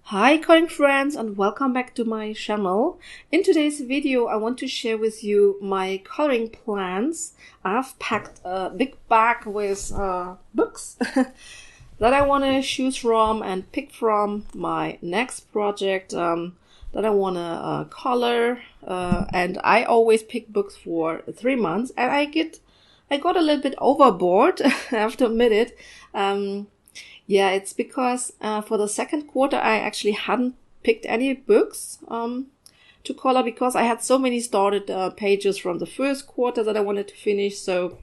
Hi coloring friends and welcome back to my channel. In today's video I want to share with you my coloring plans. I've packed a big bag with books that I want to choose from and pick from my next project that I want to color, and I always pick books for 3 months, and I got a little bit overboard. I have to admit it. Yeah, it's because for the second quarter I actually hadn't picked any books to color because I had so many started pages from the first quarter that I wanted to finish. So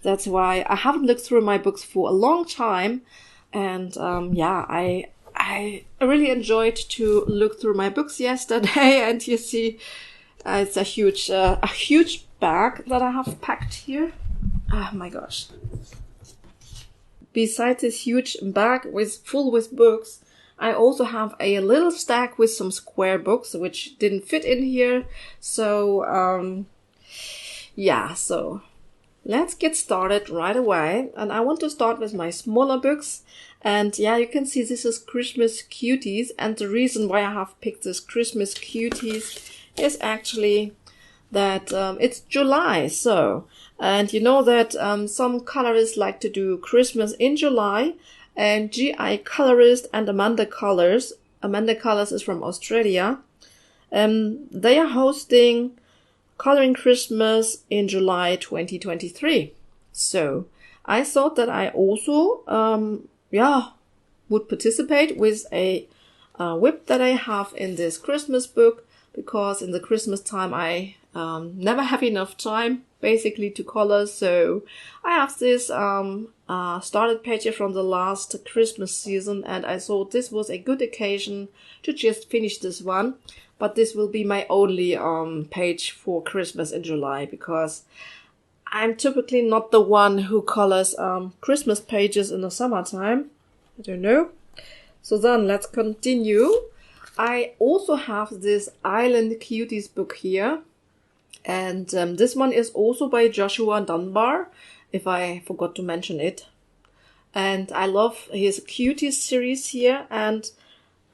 that's why I haven't looked through my books for a long time. And yeah, I really enjoyed to look through my books yesterday. And you see, it's a huge bag that I have packed here. Oh my gosh. Besides this huge bag full with books, I also have a little stack with some square books which didn't fit in here. So yeah, so let's get started right away. And I want to start with my smaller books. And yeah, you can see this is Christmas Cuties. And the reason why I have picked this Christmas Cuties is actually that it's July. And you know that some colorists like to do Christmas in July, and GI Colorist and Amanda Colors is from Australia. They are hosting Coloring Christmas in July 2023. So I thought that I also would participate with a whip that I have in this Christmas book, because in the Christmas time I never have enough time basically to color. So I have this started page here from the last Christmas season, and I thought this was a good occasion to just finish this one. But this will be my only page for Christmas in July, because I'm typically not the one who colors Christmas pages in the summertime. I don't know. So then let's continue. I also have this Island Cuties book here. And this one is also by Joshua Dunbar, if I forgot to mention it. And I love his Cuties series here. And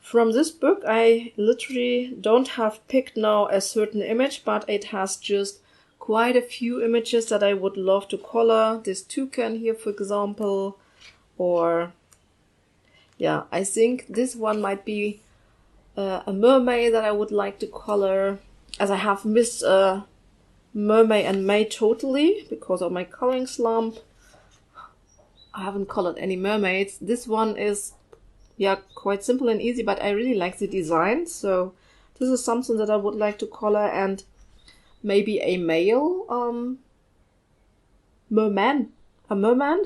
from this book, I literally don't have picked now a certain image, but it has just quite a few images that I would love to color. This toucan here, for example. Or, yeah, I think this one might be a mermaid that I would like to color, as I have missed Mermaid and May totally because of my coloring slump. I haven't colored any mermaids. This one is, yeah, quite simple and easy, but I really like the design. So this is something that I would like to color, and maybe a male merman. A merman?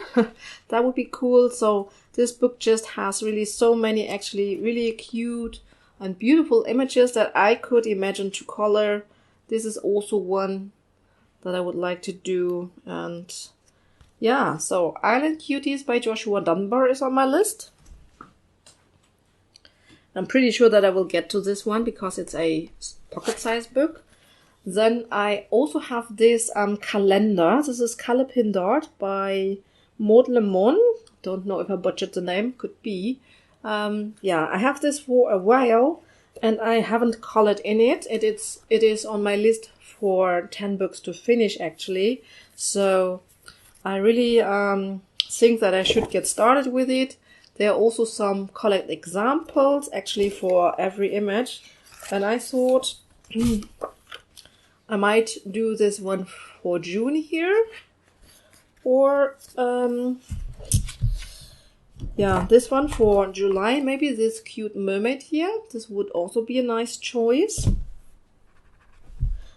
That would be cool. So this book just has really so many actually really cute and beautiful images that I could imagine to color. This is also one that I would like to do. And yeah, so Island Cuties by Joshua Dunbar is on my list. I'm pretty sure that I will get to this one because it's a pocket-sized book. Then I also have this calendar. This is Color Pin Dart by Maud Lemon. Don't know if I butchered the name. Could be. Yeah, I have this for a while and I haven't colored in it. It is on my list for 10 books to finish actually. So I really think that I should get started with it. There are also some colored examples actually for every image. And I thought I might do this one for June here. Or yeah, this one for July. Maybe this cute mermaid here. This would also be a nice choice.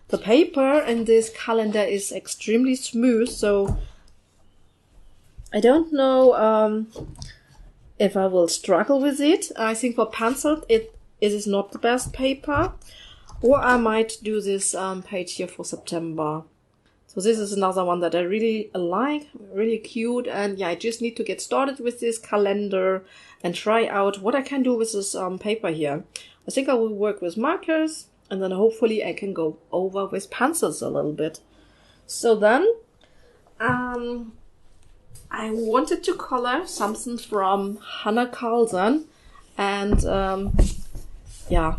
The paper in this calendar is extremely smooth, so I don't know if I will struggle with it. I think for pencil it is not the best paper. Or I might do this page here for September. So this is another one that I really like, really cute. And yeah, I just need to get started with this calendar and try out what I can do with this paper here. I think I will work with markers, and then hopefully I can go over with pencils a little bit. So then I wanted to color something from Hannah Carlson. And yeah,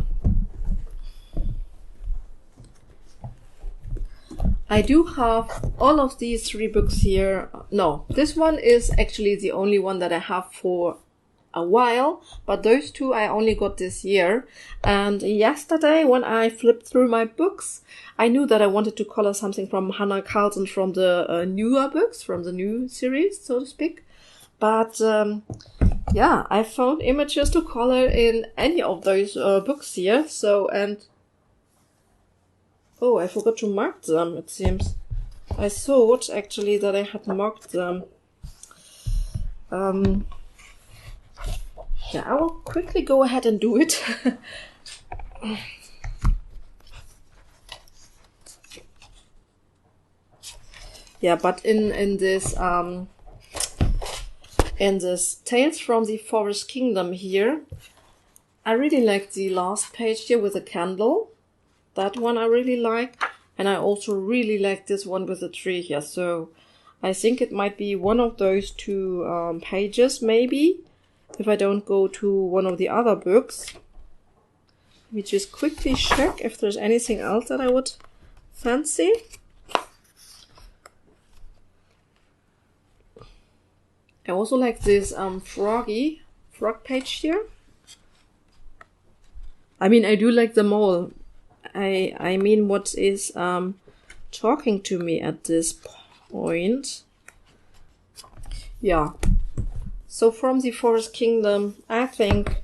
I do have all of these 3 books here. No, this one is actually the only one that I have for a while, but those 2 I only got this year. And yesterday when I flipped through my books, I knew that I wanted to color something from Hannah Carlson, from the newer books, from the new series, so to speak. But yeah, I found images to color in any of those books here. So, and oh, I forgot to mark them, it seems. I thought actually that I had marked them. Yeah, I will quickly go ahead and do it. Yeah, but in this Tales from the Forest Kingdom here, I really like the last page here with a candle. That one I really like. And I also really like this one with the tree here. So I think it might be one of those 2 pages, maybe, if I don't go to one of the other books. Let me just quickly check if there's anything else that I would fancy. I also like this frog page here. I mean, I do like them all. I mean, what is talking to me at this point? Yeah. So from the Forest Kingdom, I think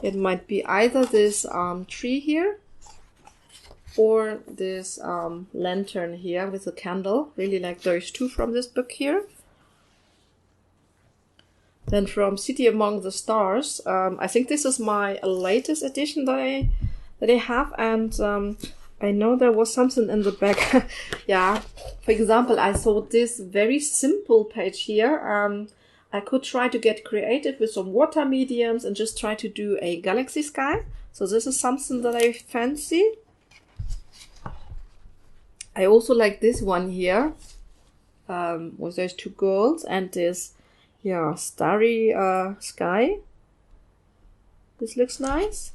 it might be either this tree here or this lantern here with a candle. Really like those 2 from this book here. Then from City Among the Stars, I think this is my latest edition that I have, and I know there was something in the back. Yeah, for example, I thought this very simple page here. I could try to get creative with some water mediums and just try to do a galaxy sky. So this is something that I fancy. I also like this one here with those 2 girls and this, yeah, starry sky. This looks nice.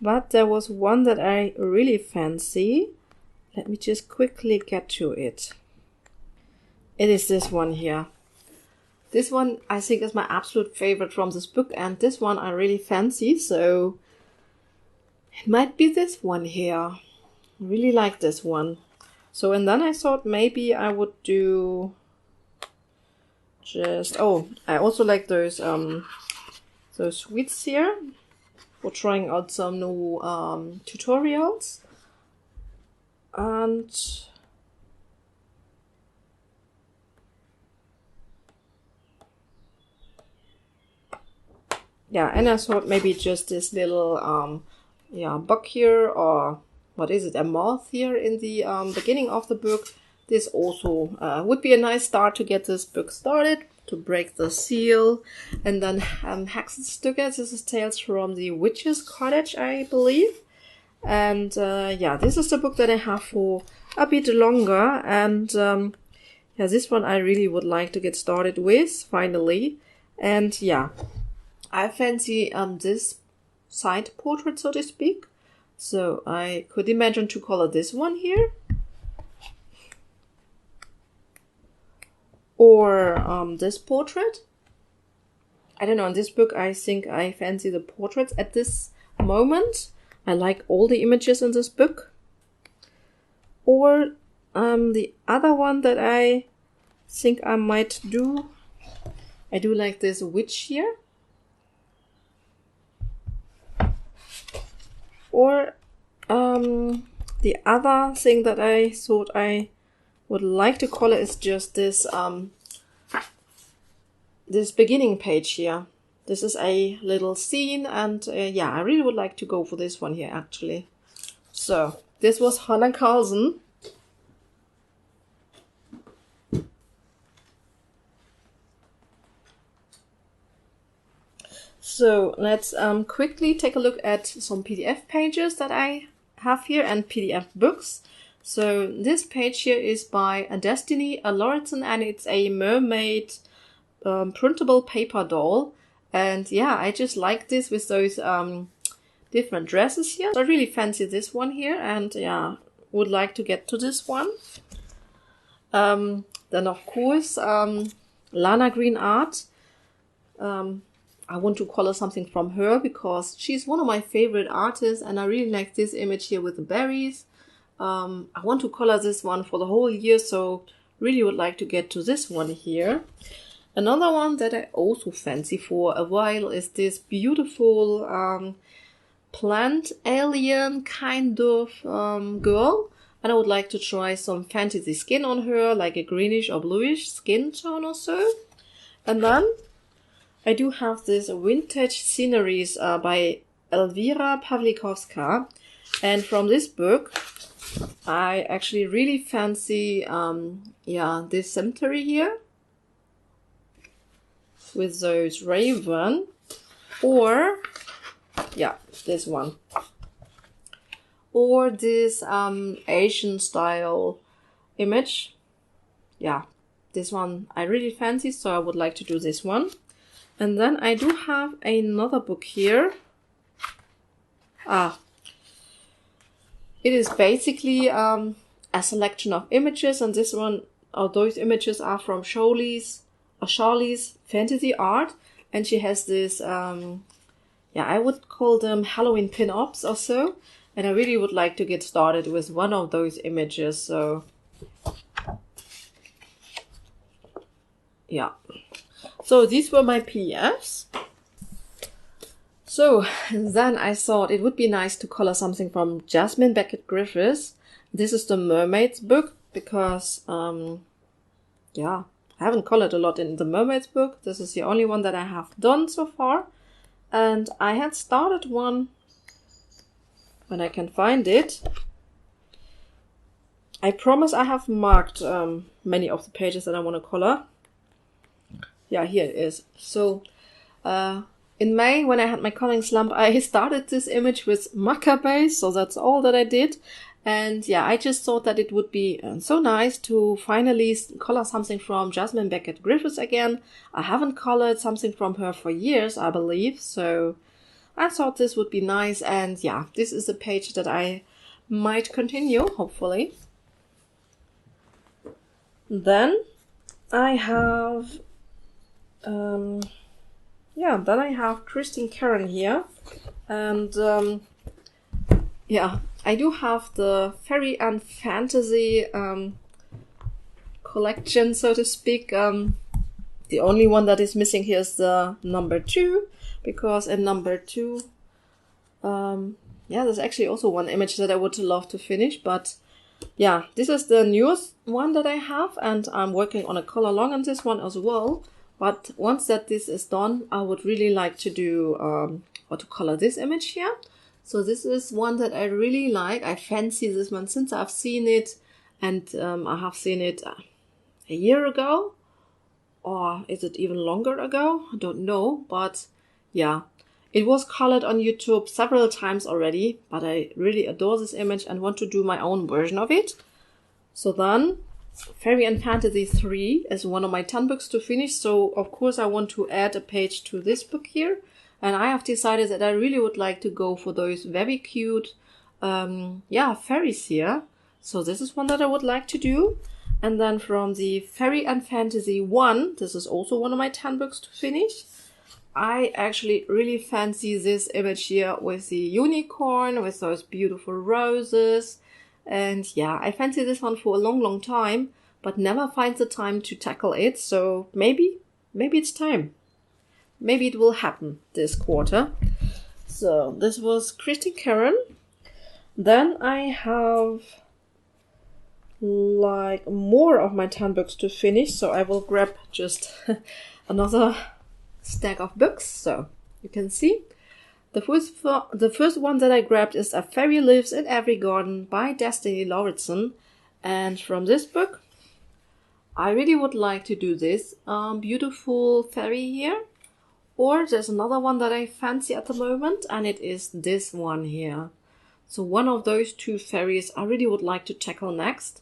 But there was one that I really fancy. Let me just quickly get to it. It is this one here. This one I think is my absolute favorite from this book, and this one I really fancy, so it might be this one here. I really like this one. So, and then I thought maybe I would do just, oh, I also like those sweets here for trying out some new tutorials. And yeah, and I thought maybe just this little bug here, or what is it, a moth here in the beginning of the book. This also would be a nice start to get this book started, to break the seal. And then Hexenstücke, this is Tales from the Witch's Cottage, I believe. And yeah, this is the book that I have for a bit longer. And yeah, this one I really would like to get started with, finally. And yeah, I fancy this side portrait, so to speak. So I could imagine to color this one here. Or this portrait. I don't know, in this book I think I fancy the portraits at this moment. I like all the images in this book. Or the other one that I think I might do. I do like this witch here. Or the other thing that I thought I would like to color is just this this beginning page here. This is a little scene, and yeah, I really would like to go for this one here actually. So this was Hannah Carlson. So let's quickly take a look at some PDF pages that I have here and PDF books. So this page here is by Destiny Lauritsen, and it's a mermaid printable paper doll. And yeah, I just like this with those different dresses here. So I really fancy this one here, and yeah, would like to get to this one. Then of course, Lana Green Art. I want to color something from her because she's one of my favorite artists, and I really like this image here with the berries. I want to color this one for the whole year, so really would like to get to this one here. Another one that I also fancy for a while is this beautiful plant alien kind of girl. And I would like to try some fantasy skin on her, like a greenish or bluish skin tone or so. And then I do have this vintage sceneries by Elvira Pavlikovska. And from this book, I actually really fancy, this cemetery here with those raven, or, this one. Or this Asian style image. Yeah, this one I really fancy, so I would like to do this one. And then I do have another book here. It is basically a selection of images, and this one, or those images are from Charlie's fantasy art, and she has this, I would call them Halloween pin-ups or so, and I really would like to get started with one of those images, so yeah. So these were my PDFs. So then I thought it would be nice to color something from Jasmine Beckett Griffiths. This is the Mermaids book because, I haven't colored a lot in the Mermaids book. This is the only one that I have done so far. And I had started one, when I can find it. I promise I have marked many of the pages that I want to color. Yeah, here it is. So, in May, when I had my coloring slump, I started this image with Manga base, so that's all that I did. And yeah, I just thought that it would be so nice to finally color something from Jasmine Beckett Griffiths again. I haven't colored something from her for years, I believe, so I thought this would be nice. And yeah, this is a page that I might continue, hopefully. Then I have... then I have Kristen Karen here, and I do have the Fairy and Fantasy collection, so to speak. The only one that is missing here is the number 2, because in number 2, there's actually also one image that I would love to finish, but yeah, this is the newest one that I have, and I'm working on a color along on this one as well. But once that this is done, I would really like to do, or to color this image here. So this is one that I really like. I fancy this one since I've seen it, and I have seen it a year ago, or is it even longer ago? I don't know, but yeah. It was colored on YouTube several times already, but I really adore this image and want to do my own version of it. So then, Fairy and Fantasy 3 is one of my 10 books to finish, so of course I want to add a page to this book here. And I have decided that I really would like to go for those very cute, fairies here. So this is one that I would like to do. And then from the Fairy and Fantasy 1, this is also one of my 10 books to finish. I actually really fancy this image here with the unicorn, with those beautiful roses. And yeah, I fancy this one for a long, long time, but never find the time to tackle it. So maybe it's time. Maybe it will happen this quarter. So this was Kristen Karen. Then I have like more of my 10 books to finish. So I will grab just another stack of books. So you can see. The first one that I grabbed is A Fairy Lives in Every Garden by Destiny Lauritsen. And from this book, I really would like to do this beautiful fairy here. Or there's another one that I fancy at the moment, and it is this one here. So one of those two fairies I really would like to tackle next.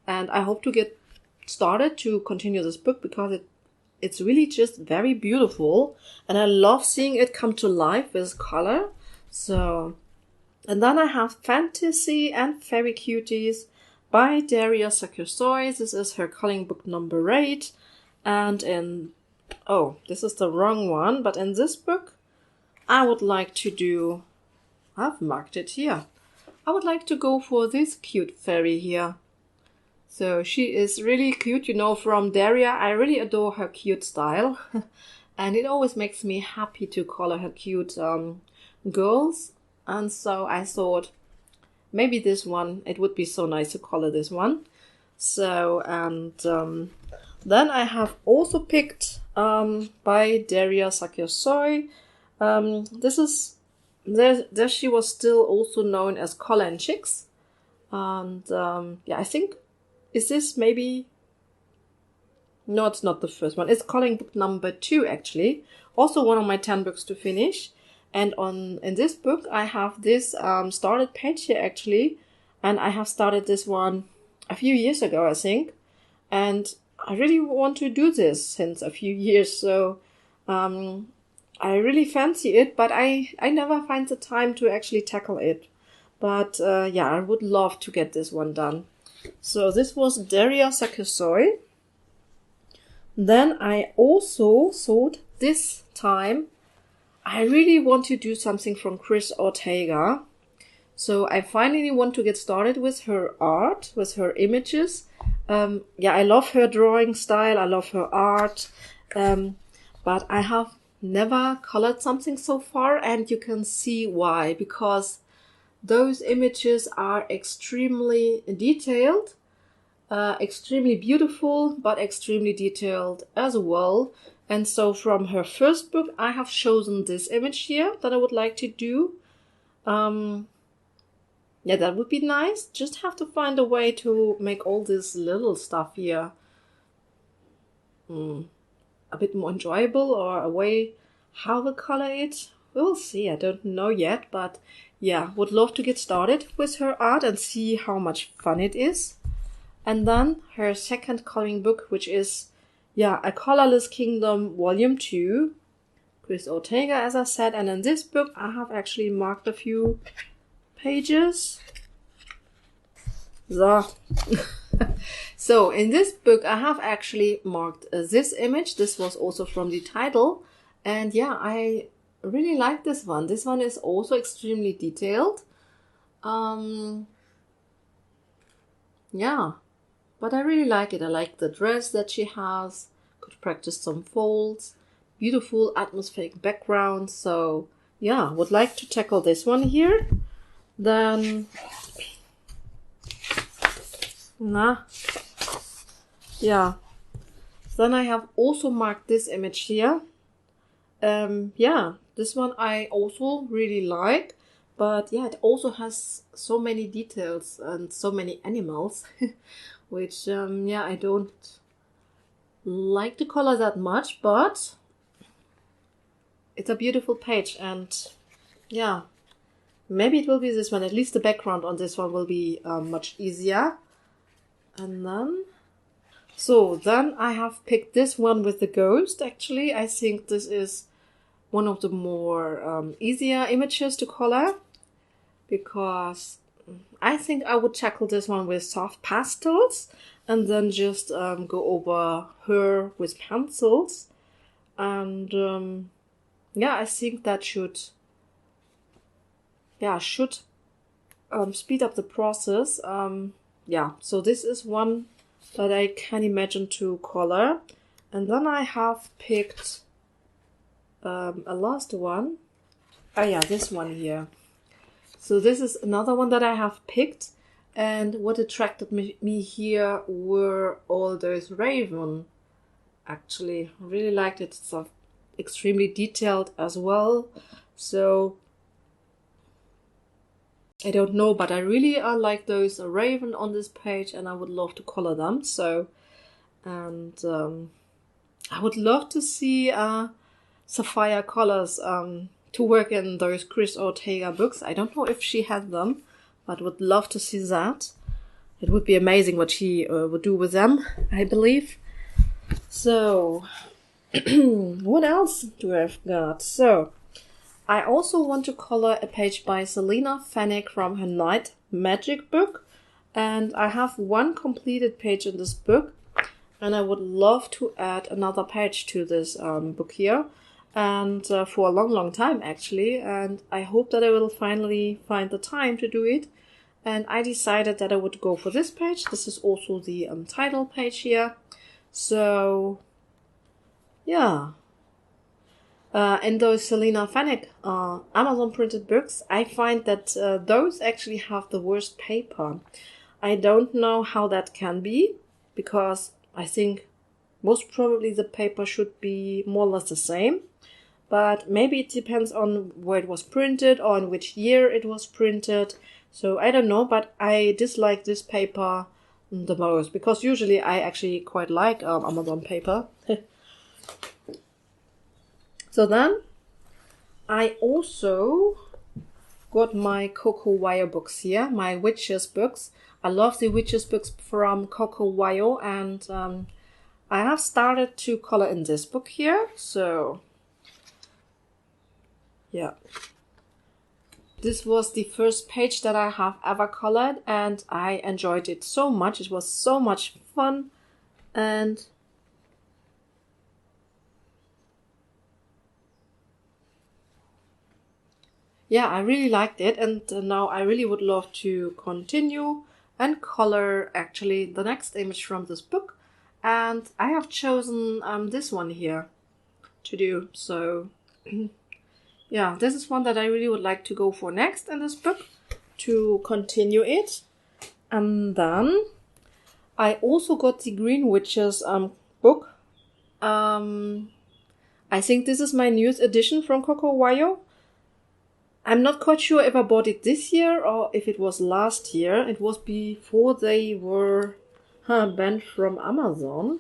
And I hope to get started to continue this book because it's really just very beautiful. And I love seeing it come to life with color. So, and then I have Fantasy and Fairy Cuties by Daria Sakursoi. This is her coloring book number 8. And this is the wrong one. But in this book, I would like to do, I've marked it here. I would like to go for this cute fairy here. So she is really cute, you know, from Daria. I really adore her cute style. And it always makes me happy to color her cute girls. And so I thought maybe this one, it would be so nice to color this one. So, and then I have also picked by Daria Sakursoi. This is, there she was still also known as Color and Chicks. And I think, is this maybe... No, it's not the first one. It's coloring book number 2, actually. Also one of my 10 books to finish. And in this book, I have this started page here, actually. And I have started this one a few years ago, I think. And I really want to do this since a few years. So I really fancy it, but I never find the time to actually tackle it. But I would love to get this one done. So this was Daria Sakursoi. Then I also thought this time I really want to do something from Cris Ortega. So I finally want to get started with her art, with her images. I love her drawing style. I love her art. But I have never colored something so far, and you can see why. Because those images are extremely detailed, extremely beautiful, but extremely detailed as well. And so from her first book, I have chosen this image here that I would like to do. That would be nice. Just have to find a way to make all this little stuff here a bit more enjoyable, or a way how to color it. We'll see. I don't know yet, but would love to get started with her art and see how much fun it is. And then her second coloring book, which is, A Colorless Kingdom, Volume 2. Cris Ortega, as I said. And in this book, I have actually marked a few pages. So in this book, I have actually marked this image. This was also from the title. And I really like this one. This one is also extremely detailed. But I really like it. I like the dress that she has. Could practice some folds. Beautiful atmospheric background. So would like to tackle this one here. Then then I have also marked this image here. This one I also really like, but it also has so many details and so many animals, which I don't like to color that much, but it's a beautiful page. And maybe it will be this one. At least the background on this one will be much easier. And then I have picked this one with the ghost. Actually, I think this is one of the more easier images to color, because I think I would tackle this one with soft pastels and then just go over her with pencils. And I think that should speed up the process. So this is one that I can imagine to color. And then I have picked a last one. This one here. So this is another one that I have picked. And what attracted me here were all those raven. Actually, I really liked it. It's extremely detailed as well. So I don't know, but I really like those raven on this page, and I would love to color them. So, and I would love to see sapphire colors to work in those Cris Ortega books. I don't know if she has them, but would love to see that. It would be amazing what she would do with them, I believe. So, what else do I've got? So, I also want to color a page by Selena Fowler from her Night Magic book. And I have one completed page in this book. And I would love to add another page to this book here. And for a long time, actually. And I hope that I will finally find the time to do it. And I decided that I would go for this page. This is also the title page here. So, yeah. In those Selena Fowler Amazon printed books, I find that those actually have the worst paper. I don't know how that can be, because I think most probably the paper should be more or less the same. But maybe it depends on where it was printed or in which year it was printed. So I don't know, but I dislike this paper the most, because usually I actually quite like Amazon paper. So then I also got my Cocowire books here, my witches books. I love the witches books from Cocowire, and I have started to color in this book here. So yeah. This was the first page that I have ever colored, and I enjoyed it so much. It was so much fun, and yeah, I really liked it, and now I really would love to continue and color actually the next image from this book. And I have chosen this one here to do. So yeah, this is one that I really would like to go for next in this book, to continue it. And then I also got the Green Witches book. I think this is my newest edition from Cocowire. I'm not quite sure if I bought it this year or if it was last year. It was before they were banned from Amazon.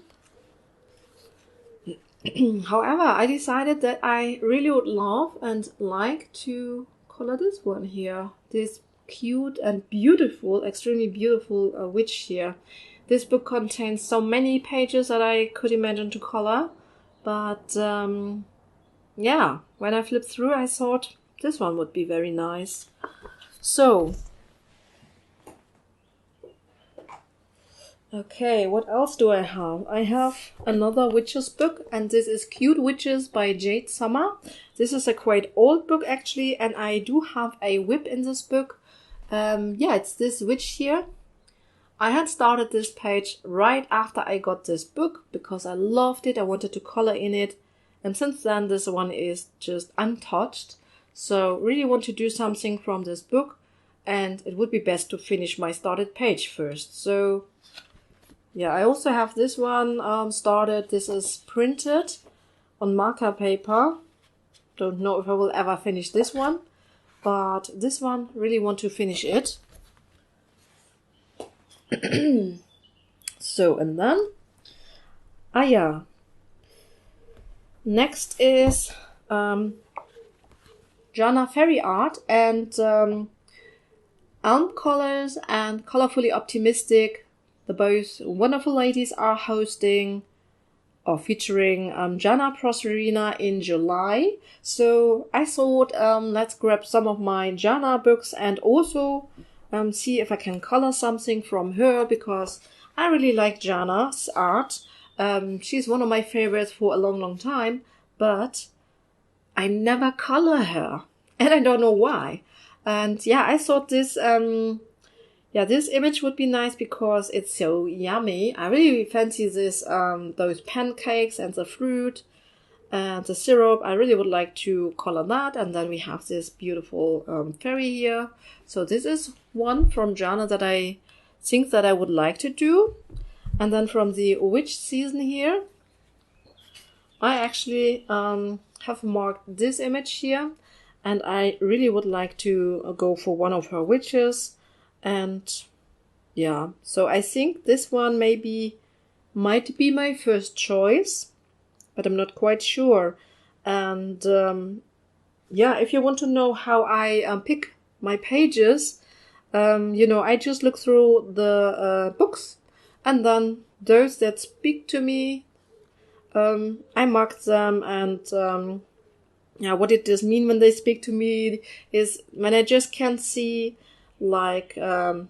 However, I decided that I really would love and like to color this one here. This cute and beautiful, extremely beautiful witch here. This book contains so many pages that I could imagine to color. But yeah, when I flipped through, I thought this one would be very nice. So, okay, what else do I have? I have another witches book, and this is Cute Witches by Jade Summer. This is a quite old book actually, and I do have a whip in this book. Yeah, it's this witch here. I had started this page right after I got this book because I loved it. I wanted to color in it, and since then this one is just untouched. So really want to do something from this book, and it would be best to finish my started page first. So yeah, I also have this one started. This is printed on marker paper. Don't know if I will ever finish this one, but this one really want to finish it. So, and then yeah, next is Janna Fairy Art and Elm Colors and Colorfully Optimistic. The both wonderful ladies are hosting or featuring Janna Prosperina in July. So I thought let's grab some of my Janna books and also see if I can color something from her, because I really like Janna's art. She's one of my favorites for a long time, but I never color her, and I don't know why. And yeah, I thought this this image would be nice because it's so yummy. I really fancy this those pancakes and the fruit and the syrup. I really would like to color that. And then we have this beautiful fairy here. So this is one from Janna that I think that I would like to do. And then from the witch season here, I actually have marked this image here, and I really would like to go for one of her witches. And yeah, so I think this one might be my first choice, but I'm not quite sure. And yeah, if you want to know how I pick my pages, You know, I just look through the books, and then those that speak to me, I mark them. And yeah, what it does mean when they speak to me is when I just can see like a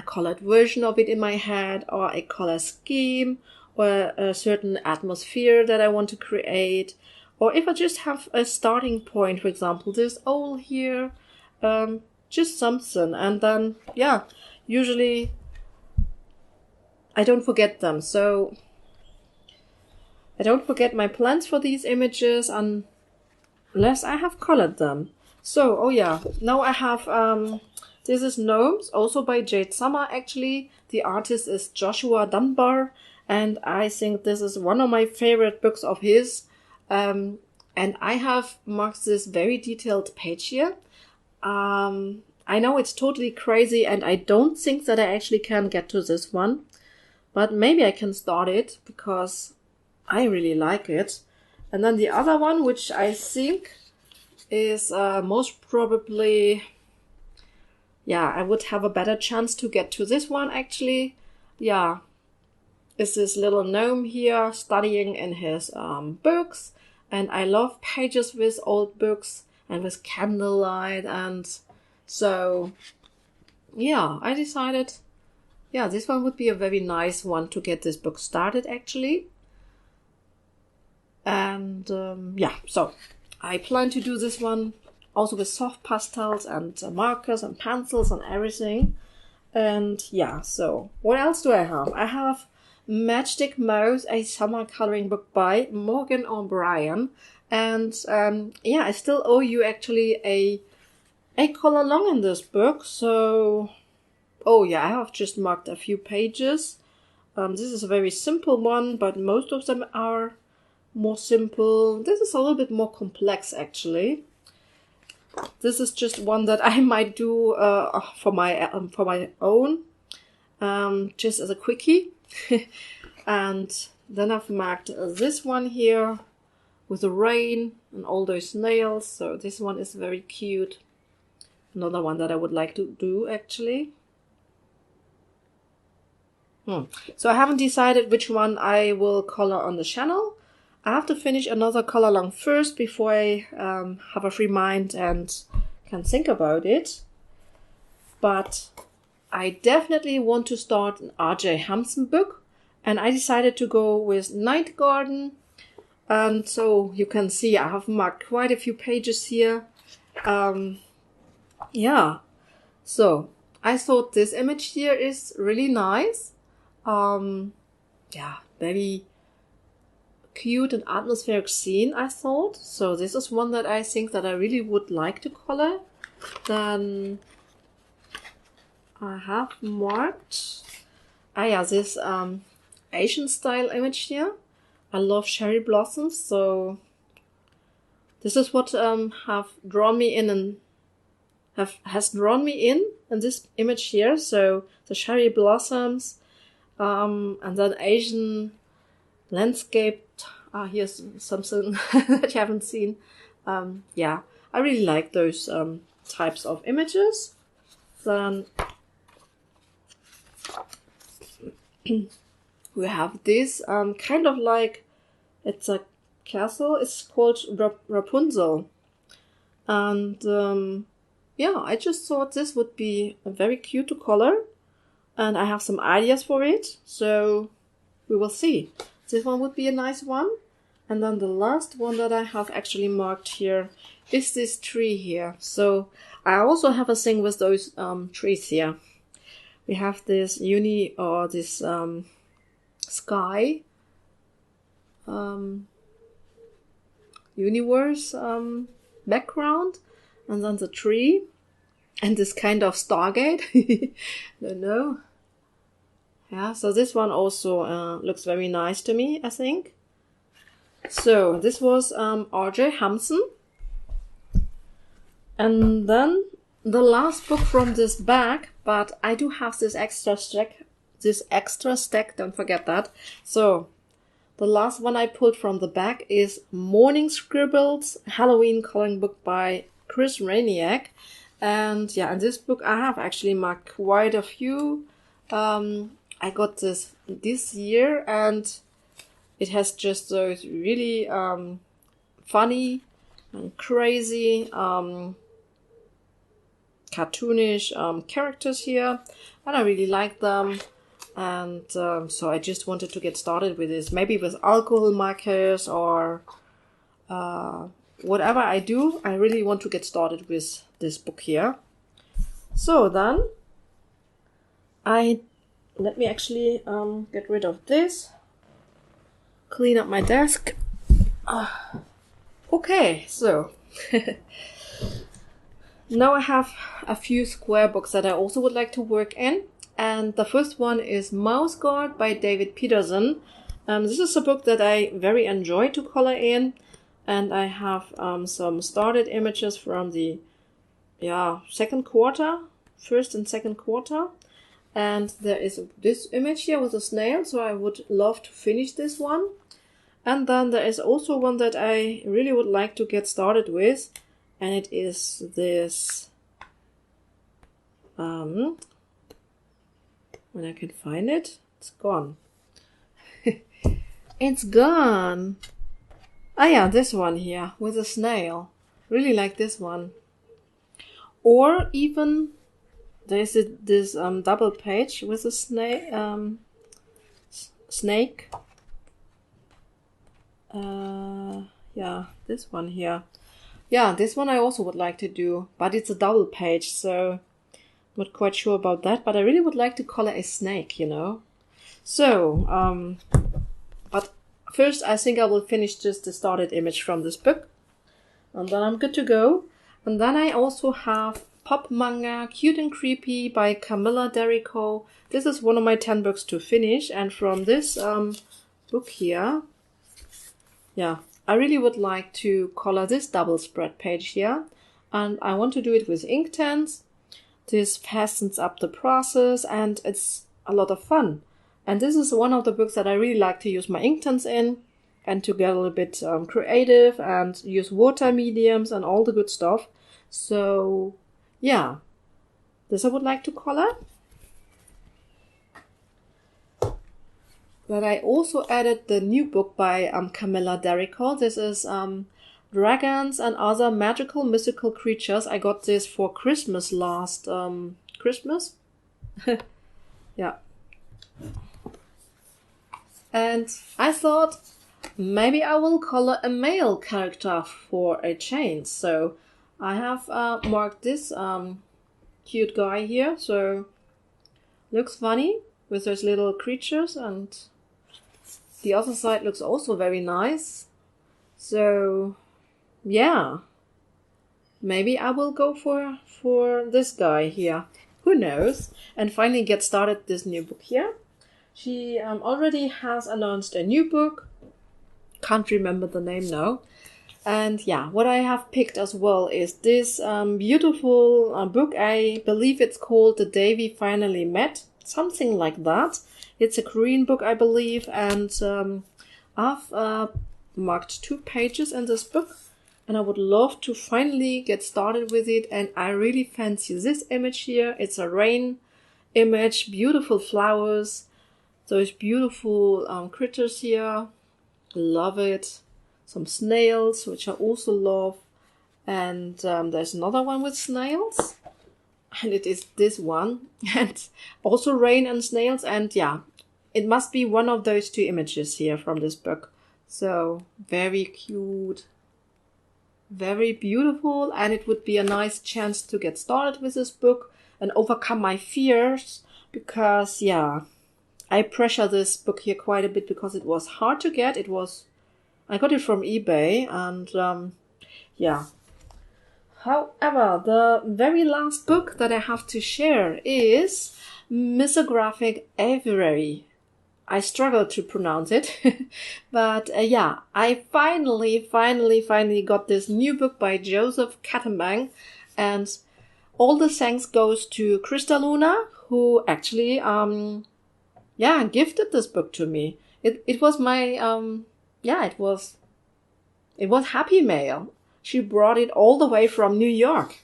colored version of it in my head, or a color scheme, or a certain atmosphere that I want to create, or if I just have a starting point, for example, this owl here, just something, and then, yeah, usually I don't forget them. So I don't forget my plans for these images unless I have colored them. So, oh yeah, now I have, this is Gnomes, also by Jade Summer, actually. The artist is Joshua Dunbar, and I think this is one of my favorite books of his. And I have marked this very detailed page here. I know it's totally crazy, and I don't think that I actually can get to this one, but maybe I can start it because I really like it. And then the other one, which I think is most probably, yeah, I would have a better chance to get to this one actually. Yeah, is this little gnome here studying in his books. And I love pages with old books and with candlelight. And so, yeah, I decided, yeah, this one would be a very nice one to get this book started, actually. And, yeah, so I plan to do this one also with soft pastels and markers and pencils and everything. And, yeah, so what else do I have? I have Matchstick Marrows, a summer coloring book by Morgan O'Brien. And yeah, I still owe you actually a color long in this book. So, oh yeah, I have just marked a few pages. This is a very simple one, but most of them are more simple. This is a little bit more complex actually. This is just one that I might do for my own, just as a quickie. And then I've marked this one here with the rain and all those nails. So this one is very cute. Another one that I would like to do actually. So I haven't decided which one I will color on the channel. I have to finish another color long first before I have a free mind and can think about it. But I definitely want to start an R.J. Hansen book, and I decided to go with Night Garden. And so you can see I have marked quite a few pages here. Yeah, so I thought this image here is really nice. Yeah, very cute and atmospheric scene, I thought. So this is one that I think that I really would like to color. Then I have marked, yeah, this Asian style image here. I love cherry blossoms, so this is what have drawn me in and has drawn me in this image here. So the cherry blossoms, and then Asian landscape. Here's something that you haven't seen. Yeah, I really like those types of images. Then we have this kind of like, it's a castle. It's called Rapunzel. And yeah, I just thought this would be very cute to color. And I have some ideas for it. So we will see. This one would be a nice one. And then the last one that I have actually marked here is this tree here. So I also have a thing with those trees here. We have this this sky universe background, and then the tree and this kind of stargate. Don't know. Yeah, so this one also looks very nice to me, I think. So this was R.J. Hansen. And then the last book from this bag, but I do have this extra stack, don't forget that. So the last one I pulled from the bag is Morning Scribbles, Halloween coloring book by Chris Ortega. And yeah, in this book I have actually marked quite a few. I got this year, and it has just those really funny and crazy cartoonish characters here, and I really like them. And so I just wanted to get started with this, maybe with alcohol markers or whatever I do. I really want to get started with this book here. So then let me actually get rid of this, clean up my desk. Okay, so now I have a few square books that I also would like to work in. And the first one is Mouse Guard by David Peterson. This is a book that I very enjoy to color in. And I have some started images from the second quarter, first and second quarter. And there is this image here with a snail, so I would love to finish this one. And then there is also one that I really would like to get started with, and it is this, when I can find it, it's gone. It's gone! Ah yeah, this one here, with a snail. Really like this one. Or even, there's this double page with a snake. Yeah, this one here. Yeah, this one I also would like to do, but it's a double page, so I'm not quite sure about that, but I really would like to color a snake, you know. So, but first I think I will finish just the started image from this book, and then I'm good to go. And then I also have Pop Manga, Cute and Creepy by Camilla Derrico. This is one of my 10 books to finish, and from this book here, yeah, I really would like to color this double spread page here, and I want to do it with Inktense. This fastens up the process, and it's a lot of fun. And this is one of the books that I really like to use my Inktense in, and to get a little bit creative and use water mediums and all the good stuff. So yeah, this I would like to color. But I also added the new book by Camilla Derrico. This is Dragons and Other Magical Mystical Creatures. I got this for Christmas last Christmas. Yeah. And I thought maybe I will color a male character for a change. So I have marked this cute guy here. So looks funny with those little creatures, and the other side looks also very nice. So yeah, maybe I will go for this guy here. Who knows? And finally get started this new book here. She already has announced a new book. Can't remember the name now. And yeah, what I have picked as well is this beautiful book. I believe it's called The Day We Finally Met. Something like that. It's a Korean book, I believe. And I've marked 2 pages in this book. And I would love to finally get started with it. And I really fancy this image here. It's a rain image. Beautiful flowers. Those beautiful critters here. Love it. Some snails, which I also love. And there's another one with snails. And it is this one. And also rain and snails. And yeah, it must be one of those 2 images here from this book. So very cute. Very beautiful. And it would be a nice chance to get started with this book and overcome my fears. Because yeah, I pressure this book here quite a bit because it was hard to get. I got it from eBay, and yeah. However, the very last book that I have to share is Missographic Everywhere. I struggle to pronounce it, but yeah, I finally got this new book by Joseph Kattenbang, and all the thanks goes to Crista Luna, who actually gifted this book to me. It was my it was Happy Mail. She brought it all the way from New York.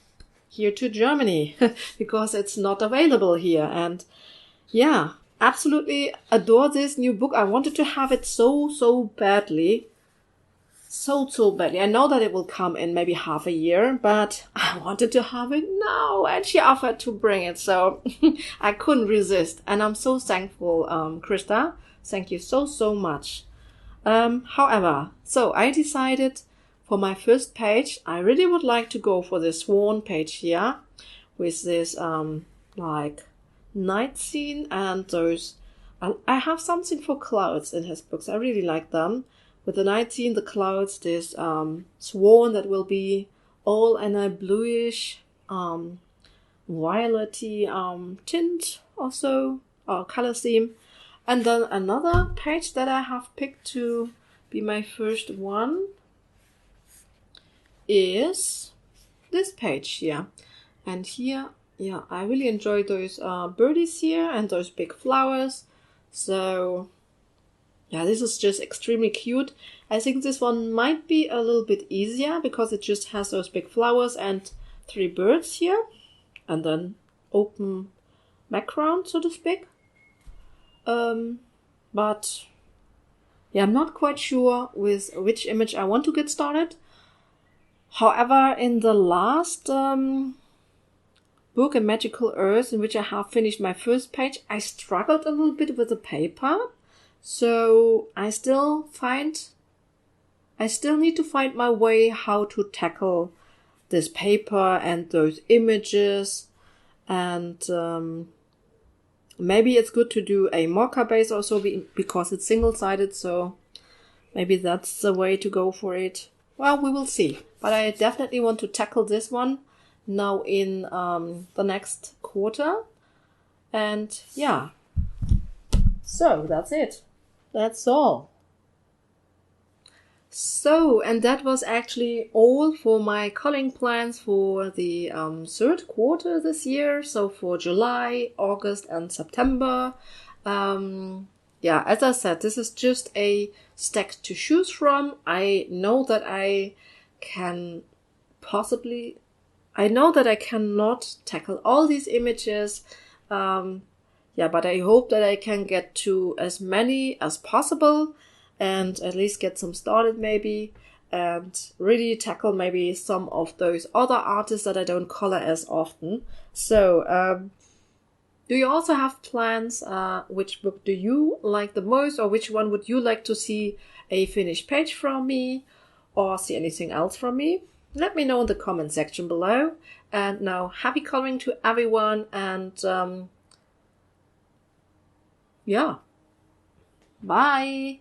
here to Germany because it's not available here. And yeah, absolutely adore this new book. I wanted to have it so badly. So badly. I know that it will come in maybe half a year, but I wanted to have it now, and she offered to bring it, so I couldn't resist. And I'm so thankful, Crista. Thank you so much. However, so I decided for my first page, I really would like to go for this swan page here with this like night scene and those. I have something for clouds in his books. I really like them. With the night scene, the clouds, this swan that will be all in a bluish, violet-y tint also, or color scheme. And then another page that I have picked to be my first one is this page here. And here, yeah, I really enjoy those birdies here and those big flowers. So yeah, this is just extremely cute. I think this one might be a little bit easier because it just has those big flowers and 3 birds here. And then open background, so to speak. But yeah, I'm not quite sure with which image I want to get started. However, in the last book, A Magical Earth, in which I have finished my first page, I struggled a little bit with the paper. So I still need to find my way how to tackle this paper and those images. And maybe it's good to do a marker base also because it's single-sided. So maybe that's the way to go for it. Well, we will see. But I definitely want to tackle this one now in the next quarter. And yeah, so that's it. That's all. So, and that was actually all for my coloring plans for the third quarter this year. So for July, August and September. Yeah, as I said, this is just a stack to choose from. I know that I cannot tackle all these images. Yeah, but I hope that I can get to as many as possible and at least get some started maybe and really tackle maybe some of those other artists that I don't color as often. So, do you also have plans? Which book do you like the most, or which one would you like to see a finished page from me or see anything else from me? Let me know in the comment section below. And now, happy coloring to everyone, and yeah, bye!